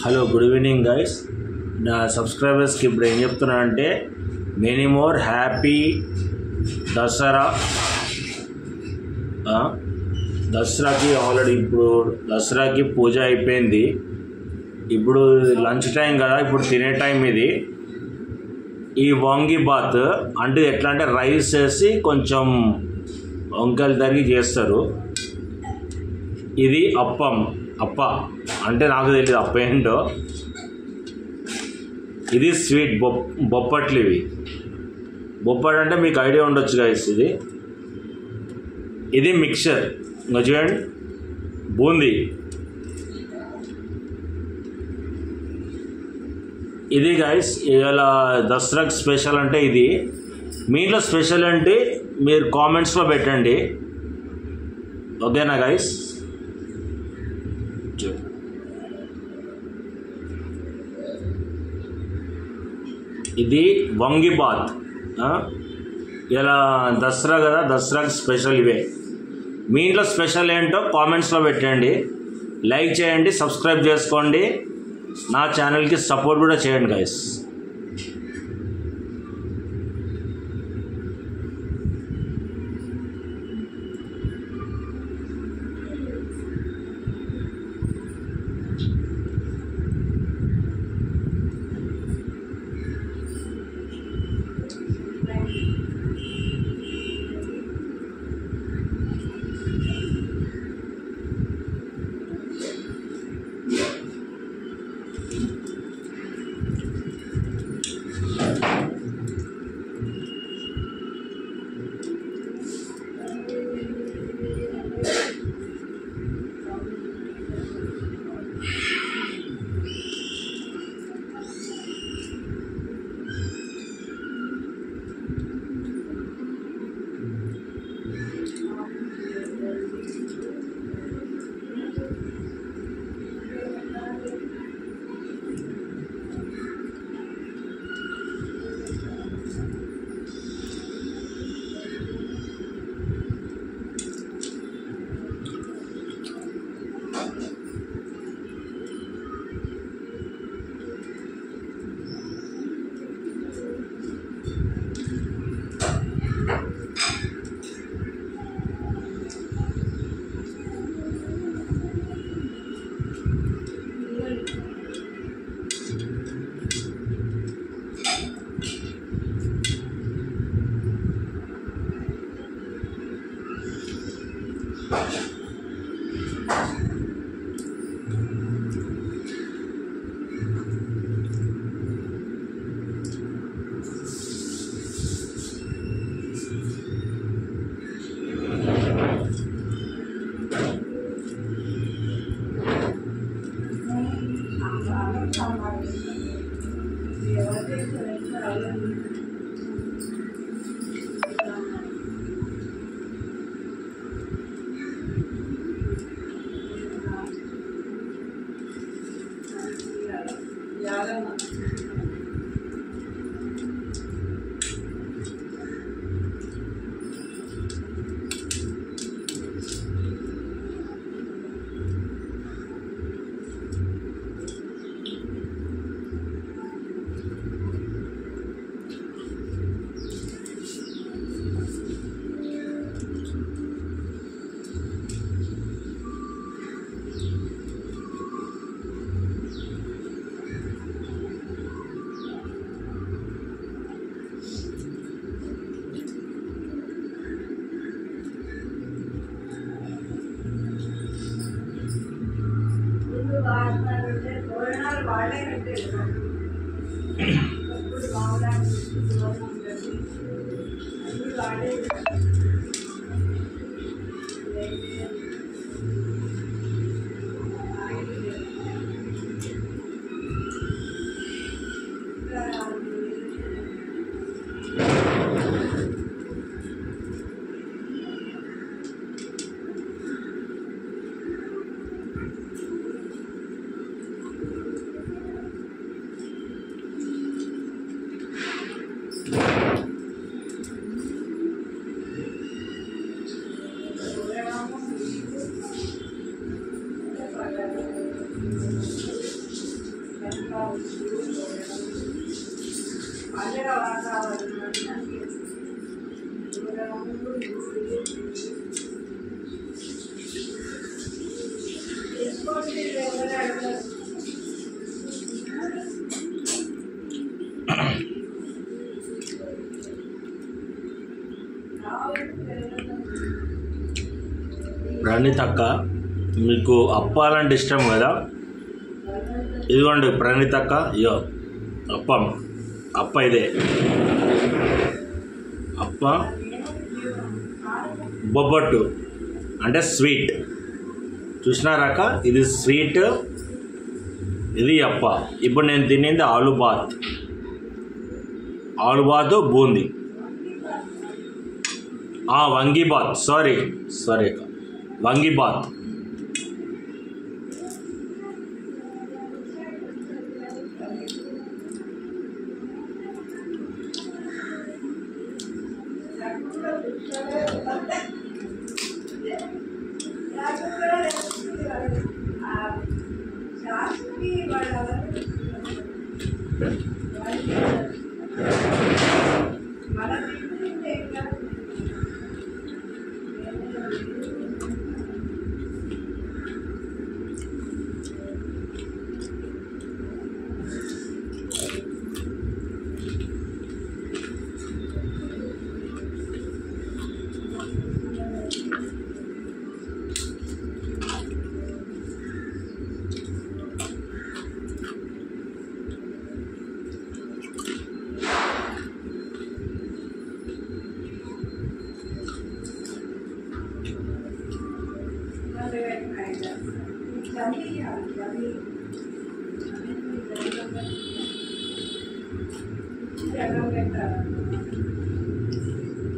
Hello good evening guys. నా సబ్స్క్రైబర్స్కి ఇప్పుడు ఏం చెప్తున్నా అంటే మెనీ మోర్ హ్యాపీ దసరా. దసరాకి ఆల్రెడీ ఇప్పుడు దసరాకి పూజ అయిపోయింది. ఇప్పుడు లంచ్ టైం కదా, ఇప్పుడు తినే టైం ఇది. ఈ వాంగి బాత్ అంటే ఎట్లా అంటే రైస్ వేసి కొంచెం వంకాయలు తరిగి చేస్తారు. ఇది అప్ప అంటే నాకు తెలియదు అప్ప ఏంటో. ఇది స్వీట్ బొప్పట్లు. ఇవి బొప్పట్ అంటే మీకు ఐడియా ఉండొచ్చు గైస్. ఇది మిక్చర్. ఇంకా చూడండి, బూందీ. ఇది గైస్ ఇలా దసరాకి స్పెషల్ అంటే ఇది. మీ ఇంట్లో స్పెషల్ అంటే మీరు కామెంట్స్లో పెట్టండి, ఓకేనా గైస్? ఇది వంగి బాత్. ఇలా దసరా కదా, దసరాకి స్పెషల్ ఇవే. మీ ఇంట్లో స్పెషల్ ఏంటో కామెంట్స్లో పెట్టండి, లైక్ చేయండి, సబ్స్క్రైబ్ చేసుకోండి, నా ఛానల్కి సపోర్ట్ కూడా చేయండి గైస్. ప్రణీతక్క మీకు అప్పాలంటే ఇష్టం కదా, ఇదిగోండి ప్రణీతక్క. ఇయో అప్ప ఇదే అప్ప బొబ్బట్టు అంటే స్వీట్. చూసినారాక, ఇది స్వీట్, ఇది అప్ప. ఇప్పుడు నేను తినేది ఆలుబాత్ బూందీ, వంగీబాత్, సారీ అక్క, వంగీబాత్.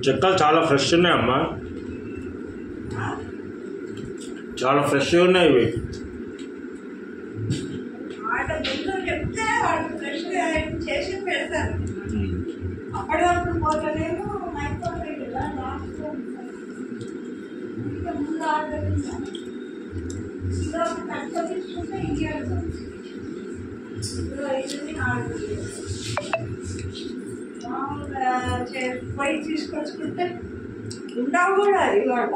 చెక్కలు చాలా ఫ్రెష్ ఉన్నాయి అమ్మా, చాలా ఫ్రెష్గా ఉన్నాయి ఇవి. పోయి తీసుకొచ్చుకుంటే ఉండవు కూడా ఇవాళ,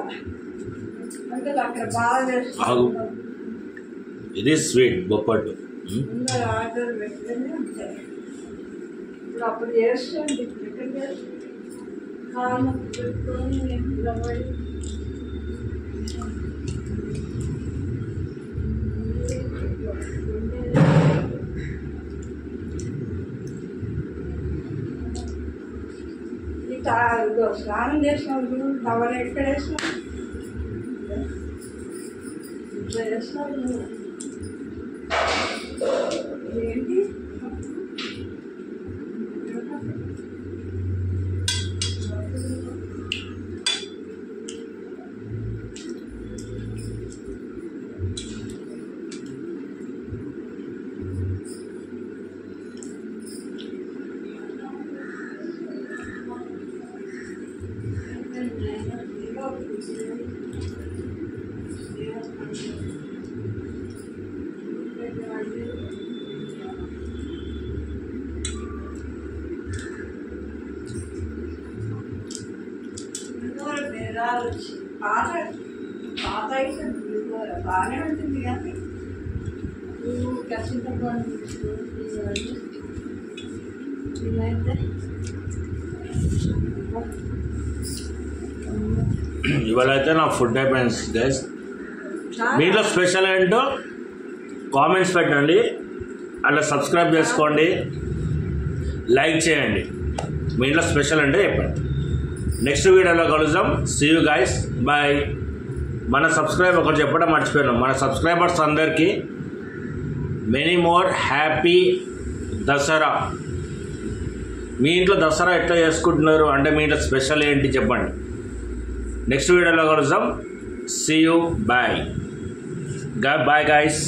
అంటే అక్కడ బాగా చేస్తాను. ఇది స్వీట్ బొప్పట్టు ఆర్డర్ పెట్టినే ఉంటాయి. ఇప్పుడు అప్పుడు చేస్తుంది, ఇప్పుడు ఎక్కడ చేస్తుంది, కాళ్ళు పెట్టుకొని నిలబడి స్నానం చేసినప్పుడు టవల్ ఎక్కడ వేసినావు, ఇట్లా చేస్తావు నువ్వు ఏంటి? పాత అయితే బాగానే ఉంటుంది కానీ కసింతపండు ఇదైతే ఇవాళ అయితే నా ఫుడ్ అయిపోయింది గైస్. మీలో స్పెషల్ ఏంటో కామెంట్స్ పెట్టండి, అలా సబ్స్క్రైబ్ చేసుకోండి, లైక్ చేయండి. మీ ఇంట్లో స్పెషల్ అంటే చెప్పండి. నెక్స్ట్ వీడియోలో కలుద్దాం. See you guys, bye. మన సబ్స్క్రైబర్ ఒకటి చెప్పడం మర్చిపోయాను, మన సబ్స్క్రైబర్స్ అందరికీ మెనీ మోర్ హ్యాపీ దసరా. మీ ఇంట్లో దసరా ఎట్లా చేసుకుంటున్నారు అంటే మీ ఇంట్లో స్పెషల్ ఏంటి చెప్పండి. నెక్స్ట్ వీడియోలో కలుద్దాం. See you, bye. Bye guys.